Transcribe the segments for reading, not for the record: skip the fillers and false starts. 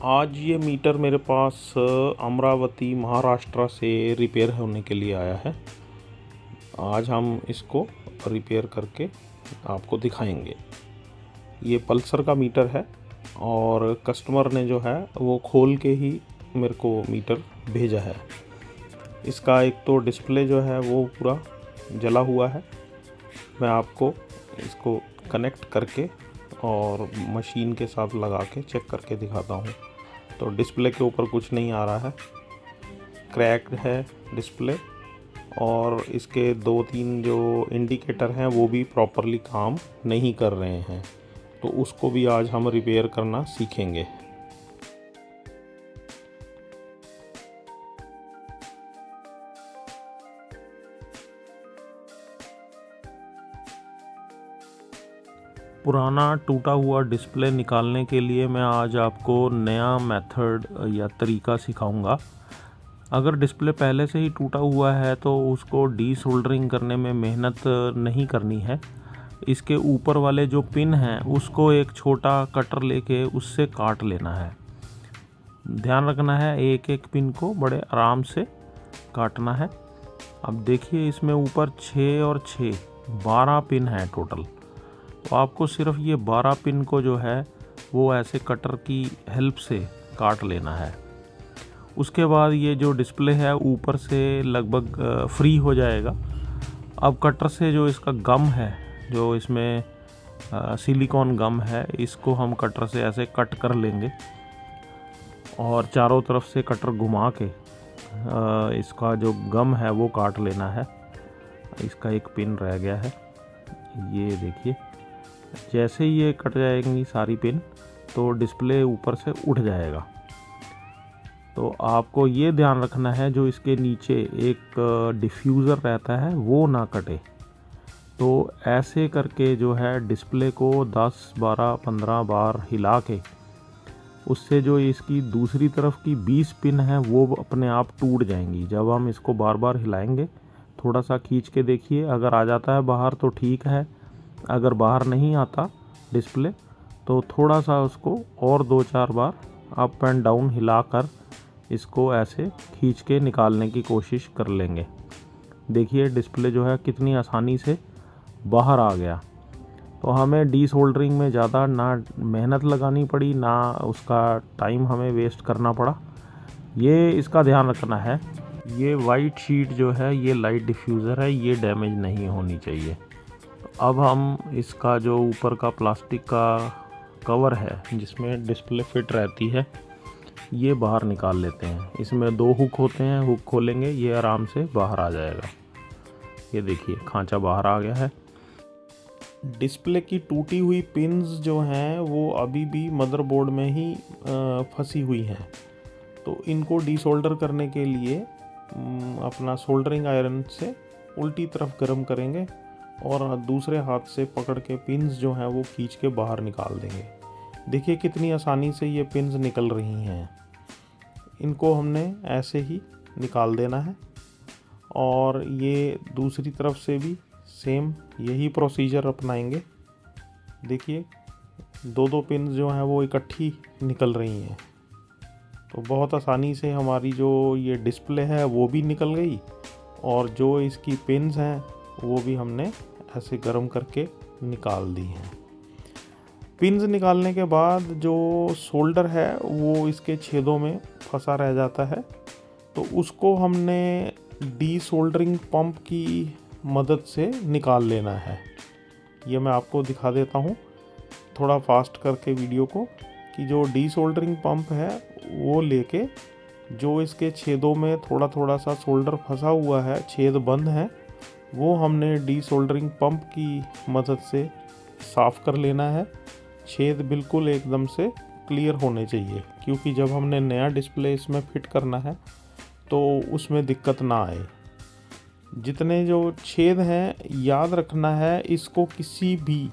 आज ये मीटर मेरे पास अमरावती महाराष्ट्र से रिपेयर होने के लिए आया है। आज हम इसको रिपेयर करके आपको दिखाएंगे। ये पल्सर का मीटर है और कस्टमर ने जो है वो खोल के ही मेरे को मीटर भेजा है। इसका एक तो डिस्प्ले जो है वो पूरा जला हुआ है। मैं आपको इसको कनेक्ट करके और मशीन के साथ लगा के चेक करके दिखाता हूँ। तो डिस्प्ले के ऊपर कुछ नहीं आ रहा है, क्रैक्ड है डिस्प्ले, और इसके 2-3 जो इंडिकेटर हैं वो भी प्रॉपरली काम नहीं कर रहे हैं। तो उसको भी आज हम रिपेयर करना सीखेंगे। पुराना टूटा हुआ डिस्प्ले निकालने के लिए मैं आज आपको नया मेथड या तरीका सिखाऊंगा। अगर डिस्प्ले पहले से ही टूटा हुआ है तो उसको डीसोल्डरिंग करने में मेहनत नहीं करनी है। इसके ऊपर वाले जो पिन हैं उसको एक छोटा कटर लेके उससे काट लेना है। ध्यान रखना है, एक एक पिन को बड़े आराम से काटना है। अब देखिए, इसमें ऊपर 6 और 6 12 पिन हैं टोटल। तो आपको सिर्फ ये 12 पिन को जो है वो ऐसे कटर की हेल्प से काट लेना है। उसके बाद ये जो डिस्प्ले है ऊपर से लगभग फ्री हो जाएगा। अब कटर से जो इसका गम है, जो इसमें सिलिकॉन गम है, इसको हम कटर से ऐसे कट कर लेंगे और चारों तरफ से कटर घुमा के इसका जो गम है वो काट लेना है। इसका एक पिन रह गया है, ये देखिए। जैसे ही ये कट जाएंगी सारी पिन तो डिस्प्ले ऊपर से उठ जाएगा। तो आपको ये ध्यान रखना है, जो इसके नीचे एक डिफ्यूज़र रहता है वो ना कटे। तो ऐसे करके जो है डिस्प्ले को 10, 12, 15 बार हिला के उससे जो इसकी दूसरी तरफ की 20 पिन है वो अपने आप टूट जाएंगी। जब हम इसको बार बार हिलाएंगे, थोड़ा सा खींच के देखिए, अगर आ जाता है बाहर तो ठीक है। अगर बाहर नहीं आता डिस्प्ले तो थोड़ा सा उसको और 2-4 बार अप एंड डाउन हिलाकर इसको ऐसे खींच के निकालने की कोशिश कर लेंगे। देखिए डिस्प्ले जो है कितनी आसानी से बाहर आ गया। तो हमें डीसोल्डरिंग में ज़्यादा ना मेहनत लगानी पड़ी, ना उसका टाइम हमें वेस्ट करना पड़ा। ये इसका ध्यान रखना है, ये वाइट शीट जो है ये लाइट डिफ्यूज़र है, ये डैमेज नहीं होनी चाहिए। अब हम इसका जो ऊपर का प्लास्टिक का कवर है जिसमें डिस्प्ले फिट रहती है, ये बाहर निकाल लेते हैं। इसमें 2 हुक होते हैं, हुक खोलेंगे ये आराम से बाहर आ जाएगा। ये देखिए खांचा बाहर आ गया है। डिस्प्ले की टूटी हुई पिन्स जो हैं वो अभी भी मदरबोर्ड में ही फंसी हुई हैं। तो इनको डीसोल्डर करने के लिए अपना सोल्डरिंग आयरन से उल्टी तरफ गर्म करेंगे और दूसरे हाथ से पकड़ के पिन्स जो हैं वो खींच के बाहर निकाल देंगे। देखिए कितनी आसानी से ये पिन्स निकल रही हैं। इनको हमने ऐसे ही निकाल देना है और ये दूसरी तरफ से भी सेम यही प्रोसीजर अपनाएंगे। देखिए 2-2 पिन्स जो हैं वो इकट्ठी निकल रही हैं। तो बहुत आसानी से हमारी जो ये डिस्प्ले है वो भी निकल गई और जो इसकी पिन्स हैं वो भी हमने ऐसे गर्म करके निकाल दी हैं। पिन्स निकालने के बाद जो सोल्डर है वो इसके छेदों में फंसा रह जाता है। तो उसको हमने डीसोल्डरिंग पंप की मदद से निकाल लेना है। ये मैं आपको दिखा देता हूँ थोड़ा फास्ट करके वीडियो को, कि जो डीसोल्डरिंग पंप है वो लेके जो इसके छेदों में थोड़ा थोड़ा सा सोल्डर फंसा हुआ है, छेद बंद है, वो हमने डीसोल्डरिंग पंप की मदद से साफ़ कर लेना है। छेद बिल्कुल एकदम से क्लियर होने चाहिए, क्योंकि जब हमने नया डिस्प्ले इसमें फिट करना है तो उसमें दिक्कत ना आए। जितने जो छेद हैं याद रखना है, इसको किसी भी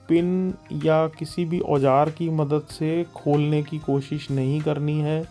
पिन या किसी भी औजार की मदद से खोलने की कोशिश नहीं करनी है,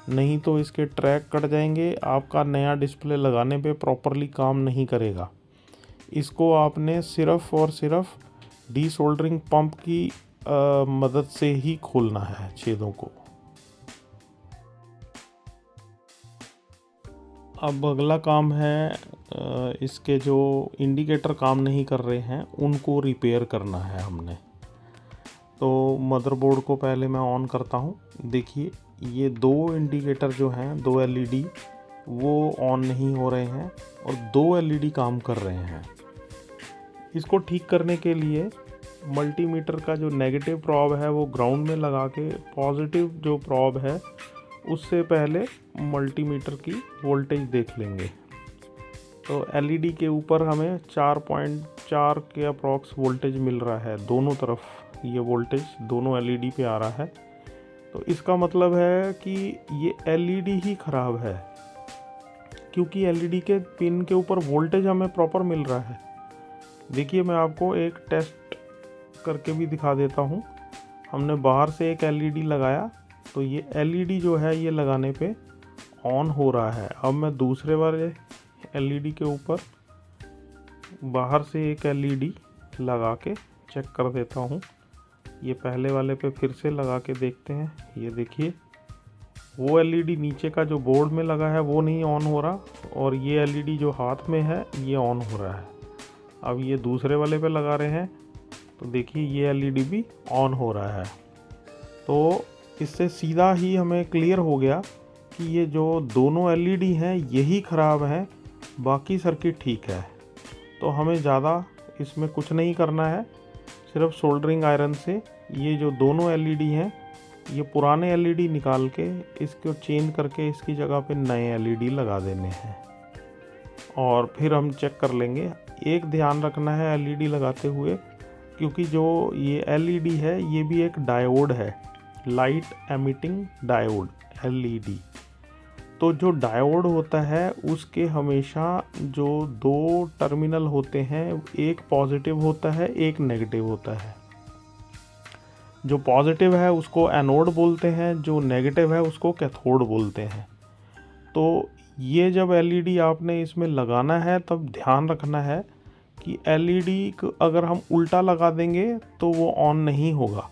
नहीं तो इसके ट्रैक कट जाएंगे। आपका नया डिस्प्ले लगाने पे प्रॉपरली काम नहीं करेगा। इसको आपने सिर्फ़ और सिर्फ डीसोल्डरिंग पंप की मदद से ही खोलना है छेदों को। अब अगला काम है इसके जो इंडिकेटर काम नहीं कर रहे हैं उनको रिपेयर करना है हमने। तो मदरबोर्ड को पहले मैं ऑन करता हूँ। देखिए ये दो इंडिकेटर जो हैं, दो एलईडी, वो ऑन नहीं हो रहे हैं और दो एलईडी काम कर रहे हैं। इसको ठीक करने के लिए मल्टीमीटर का जो नेगेटिव प्रॉब है वो ग्राउंड में लगा के पॉजिटिव जो प्रॉब है उससे पहले मल्टीमीटर की वोल्टेज देख लेंगे। तो एलईडी के ऊपर हमें 4.4 के अप्रॉक्स वोल्टेज मिल रहा है, दोनों तरफ ये वोल्टेज दोनों एलईडी पे आ रहा है। तो इसका मतलब है कि ये एलईडी ही ख़राब है, क्योंकि एलईडी के पिन के ऊपर वोल्टेज हमें प्रॉपर मिल रहा है। देखिए मैं आपको एक टेस्ट करके भी दिखा देता हूँ। हमने बाहर से एक एलईडी लगाया तो ये एलईडी जो है ये लगाने पे ऑन हो रहा है। अब मैं दूसरे वाले एलईडी के ऊपर बाहर से एक एलईडी लगा के चेक कर देता हूँ। ये पहले वाले पे फिर से लगा के देखते हैं। ये देखिए वो एलईडी नीचे का जो बोर्ड में लगा है वो नहीं ऑन हो रहा और ये एलईडी जो हाथ में है ये ऑन हो रहा है। अब ये दूसरे वाले पे लगा रहे हैं तो देखिए ये एलईडी भी ऑन हो रहा है। तो इससे सीधा ही हमें क्लियर हो गया कि ये जो दोनों एलईडी हैं यही ख़राब हैं, बाकी सर्किट ठीक है। तो हमें ज़्यादा इसमें कुछ नहीं करना है, सिर्फ सोल्डरिंग आयरन से ये जो दोनों एलईडी हैं ये पुराने एलईडी निकाल के इसको चेंज करके इसकी जगह पे नए एलईडी लगा देने हैं और फिर हम चेक कर लेंगे। एक ध्यान रखना है एलईडी लगाते हुए, क्योंकि जो ये एलईडी है ये भी एक डायोड है, लाइट एमिटिंग डायोड एलईडी। तो जो डायोड होता है उसके हमेशा जो दो टर्मिनल होते हैं, एक पॉजिटिव होता है एक नेगेटिव होता है। जो पॉजिटिव है उसको एनोड बोलते हैं, जो नेगेटिव है उसको कैथोड बोलते हैं। तो ये जब एलईडी आपने इसमें लगाना है तब ध्यान रखना है कि एलईडी अगर हम उल्टा लगा देंगे तो वो ऑन नहीं होगा।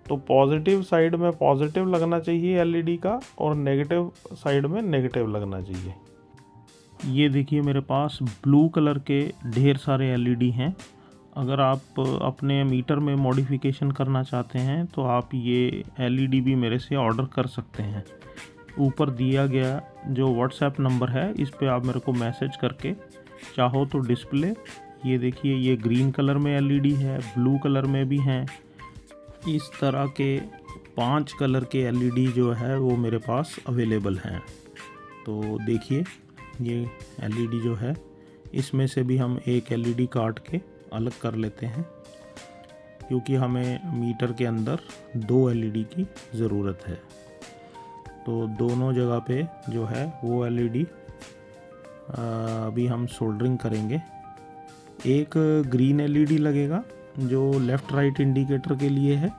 तो पॉजिटिव साइड में पॉजिटिव लगना चाहिए एलईडी का और नेगेटिव साइड में नेगेटिव लगना चाहिए। ये देखिए मेरे पास ब्लू कलर के ढेर सारे एलईडी हैं। अगर आप अपने मीटर में मॉडिफिकेशन करना चाहते हैं तो आप ये एलईडी भी मेरे से ऑर्डर कर सकते हैं। ऊपर दिया गया जो व्हाट्सएप नंबर है इस पे आप मेरे को मैसेज करके चाहो तो डिस्प्ले, ये देखिए ये ग्रीन कलर में एलईडी है, ब्लू कलर में भी हैं, इस तरह के 5 कलर के एलईडी जो है वो मेरे पास अवेलेबल हैं। तो देखिए ये एलईडी जो है इसमें से भी हम एक एलईडी काट के अलग कर लेते हैं, क्योंकि हमें मीटर के अंदर 2 एलईडी की ज़रूरत है। तो दोनों जगह पे जो है वो एलईडी अभी हम सोल्डरिंग करेंगे। एक ग्रीन एलईडी लगेगा जो लेफ़्ट राइट इंडिकेटर के लिए है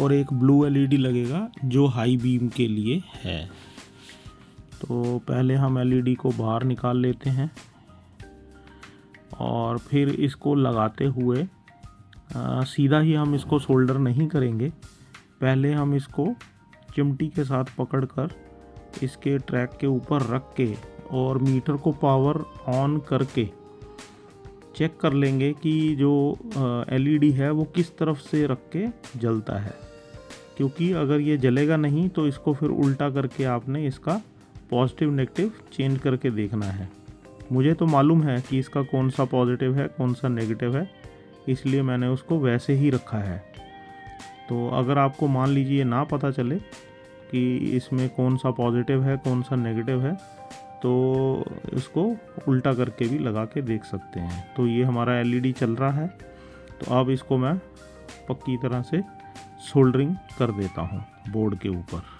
और एक ब्लू एलईडी लगेगा जो हाई बीम के लिए है। तो पहले हम एलईडी को बाहर निकाल लेते हैं और फिर इसको लगाते हुए सीधा ही हम इसको सोल्डर नहीं करेंगे। पहले हम इसको चिमटी के साथ पकड़कर इसके ट्रैक के ऊपर रख के और मीटर को पावर ऑन करके चेक कर लेंगे कि जो एलईडी है वो किस तरफ से रख के जलता है, क्योंकि अगर ये जलेगा नहीं तो इसको फिर उल्टा करके आपने इसका पॉजिटिव नेगेटिव चेंज करके देखना है। मुझे तो मालूम है कि इसका कौन सा पॉजिटिव है कौन सा नेगेटिव है, इसलिए मैंने उसको वैसे ही रखा है। तो अगर आपको मान लीजिए ना पता चले कि इसमें कौन सा पॉजिटिव है कौन सा नेगेटिव है तो इसको उल्टा करके भी लगा के देख सकते हैं। तो ये हमारा एलईडी चल रहा है, तो अब इसको मैं पक्की तरह से सोल्डरिंग कर देता हूँ बोर्ड के ऊपर।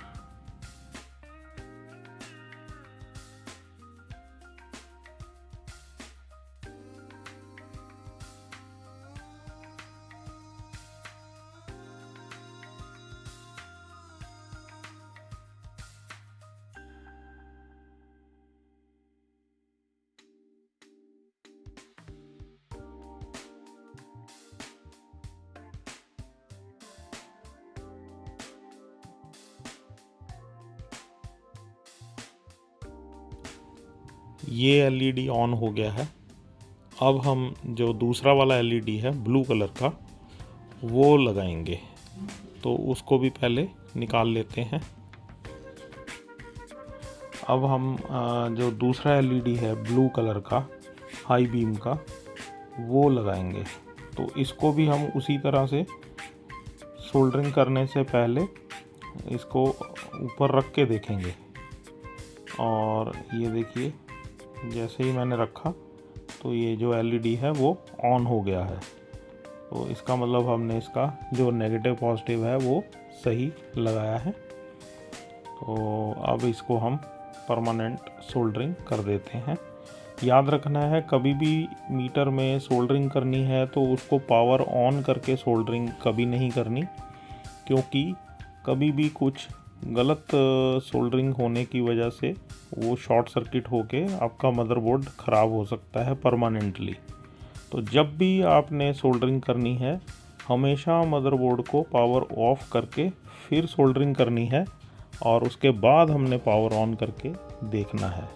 ये एलईडी ऑन हो गया है। अब हम जो दूसरा वाला एलईडी है ब्लू कलर का वो लगाएंगे, तो उसको भी पहले निकाल लेते हैं। अब हम जो दूसरा एलईडी है ब्लू कलर का हाई बीम का वो लगाएंगे, तो इसको भी हम उसी तरह से सोल्डरिंग करने से पहले इसको ऊपर रख के देखेंगे। और ये देखिए, जैसे ही मैंने रखा तो ये जो एलईडी है वो ऑन हो गया है। तो इसका मतलब हमने इसका जो नेगेटिव पॉजिटिव है वो सही लगाया है। तो अब इसको हम परमानेंट सोल्डरिंग कर देते हैं। याद रखना है, कभी भी मीटर में सोल्डरिंग करनी है तो उसको पावर ऑन करके सोल्डरिंग कभी नहीं करनी, क्योंकि कभी भी कुछ गलत सोल्डरिंग होने की वजह से वो शॉर्ट सर्किट होके आपका मदरबोर्ड ख़राब हो सकता है परमानेंटली। तो जब भी आपने सोल्डरिंग करनी है, हमेशा मदरबोर्ड को पावर ऑफ करके फिर सोल्डरिंग करनी है, और उसके बाद हमने पावर ऑन करके देखना है।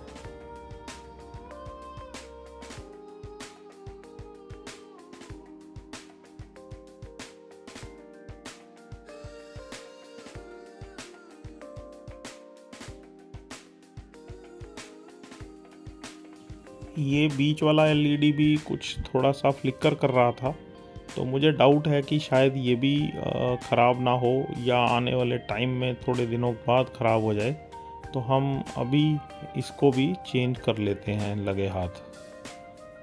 ये बीच वाला एलईडी भी कुछ थोड़ा सा फ्लिकर कर रहा था, तो मुझे डाउट है कि शायद ये भी ख़राब ना हो या आने वाले टाइम में थोड़े दिनों बाद ख़राब हो जाए। तो हम अभी इसको भी चेंज कर लेते हैं लगे हाथ,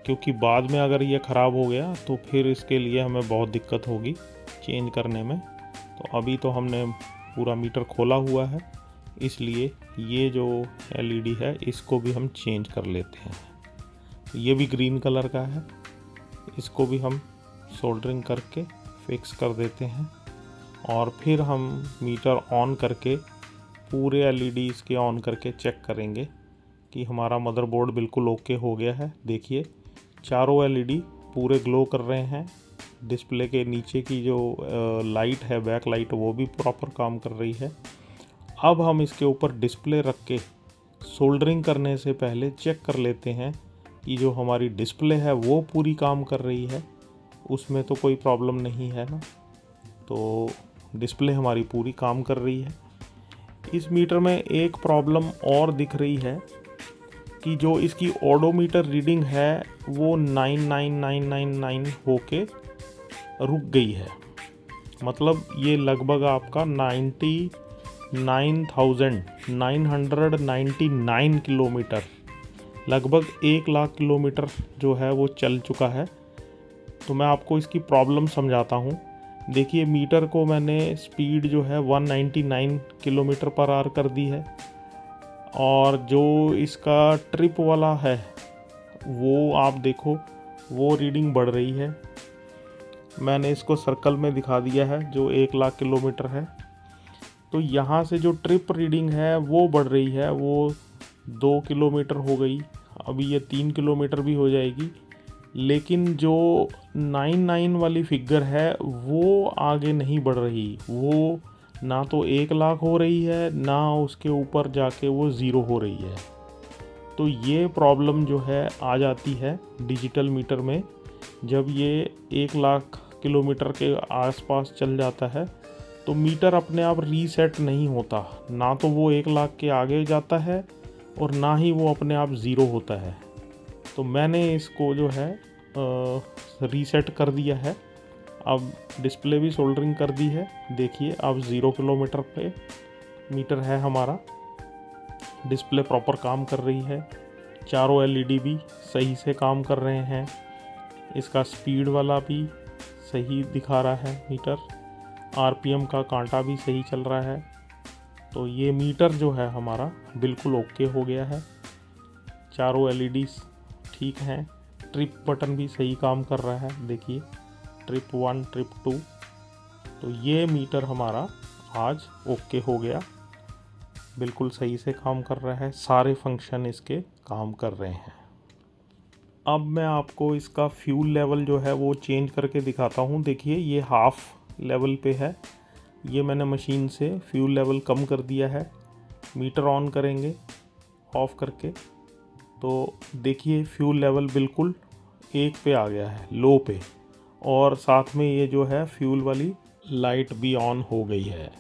क्योंकि बाद में अगर ये ख़राब हो गया तो फिर इसके लिए हमें बहुत दिक्कत होगी चेंज करने में। तो अभी तो हमने पूरा मीटर खोला हुआ है, इसलिए ये जो एलईडी है इसको भी हम चेंज कर लेते हैं। ये भी ग्रीन कलर का है, इसको भी हम सोल्डरिंग करके फिक्स कर देते हैं, और फिर हम मीटर ऑन करके पूरे एलईडी इसके ऑन करके चेक करेंगे कि हमारा मदरबोर्ड बिल्कुल ओके हो गया है। देखिए, चारों एलईडी पूरे ग्लो कर रहे हैं। डिस्प्ले के नीचे की जो लाइट है, बैक लाइट, वो भी प्रॉपर काम कर रही है। अब हम इसके ऊपर डिस्प्ले रख के सोल्डरिंग करने से पहले चेक कर लेते हैं कि जो हमारी डिस्प्ले है वो पूरी काम कर रही है, उसमें तो कोई प्रॉब्लम नहीं है ना। तो डिस्प्ले हमारी पूरी काम कर रही है। इस मीटर में एक प्रॉब्लम और दिख रही है कि जो इसकी ओडोमीटर रीडिंग है वो 99999 होके रुक गई है। मतलब ये लगभग आपका 99,999 किलोमीटर, लगभग 1,00,000 किलोमीटर जो है वो चल चुका है। तो मैं आपको इसकी प्रॉब्लम समझाता हूँ। देखिए, मीटर को मैंने स्पीड जो है 199 किलोमीटर पर आवर कर दी है, और जो इसका ट्रिप वाला है वो आप देखो वो रीडिंग बढ़ रही है। मैंने इसको सर्कल में दिखा दिया है जो 1,00,000 किलोमीटर है। तो यहाँ से जो ट्रिप रीडिंग है वो बढ़ रही है, वो 2 किलोमीटर हो गई, अभी ये 3 किलोमीटर भी हो जाएगी। लेकिन जो 99 वाली फिगर है वो आगे नहीं बढ़ रही, वो ना तो 1,00,000 हो रही है, ना उसके ऊपर जाके वो 0 हो रही है। तो ये प्रॉब्लम जो है आ जाती है डिजिटल मीटर में। जब ये 1,00,000 किलोमीटर के आसपास चल जाता है तो मीटर अपने आप रीसेट नहीं होता, ना तो वो 1,00,000 के आगे जाता है और ना ही वो अपने आप 0 होता है। तो मैंने इसको जो है रीसेट कर दिया है। अब डिस्प्ले भी सोल्डरिंग कर दी है। देखिए, अब 0 किलोमीटर पे मीटर है हमारा। डिस्प्ले प्रॉपर काम कर रही है, चारों एलईडी भी सही से काम कर रहे हैं, इसका स्पीड वाला भी सही दिखा रहा है मीटर, आरपीएम का कांटा भी सही चल रहा है। तो ये मीटर जो है हमारा बिल्कुल ओके हो गया है। चारों एलईडी ठीक हैं, ट्रिप बटन भी सही काम कर रहा है। देखिए, ट्रिप 1, ट्रिप 2। तो ये मीटर हमारा आज ओके हो गया, बिल्कुल सही से काम कर रहा है, सारे फंक्शन इसके काम कर रहे हैं। अब मैं आपको इसका फ्यूल लेवल जो है वो चेंज करके दिखाता हूँ। देखिए, ये हाफ लेवल पे है, ये मैंने मशीन से फ्यूल लेवल कम कर दिया है। मीटर ऑन करेंगे ऑफ करके, तो देखिए फ्यूल लेवल बिल्कुल 1 पे आ गया है, लो पे, और साथ में ये जो है फ्यूल वाली लाइट भी ऑन हो गई है।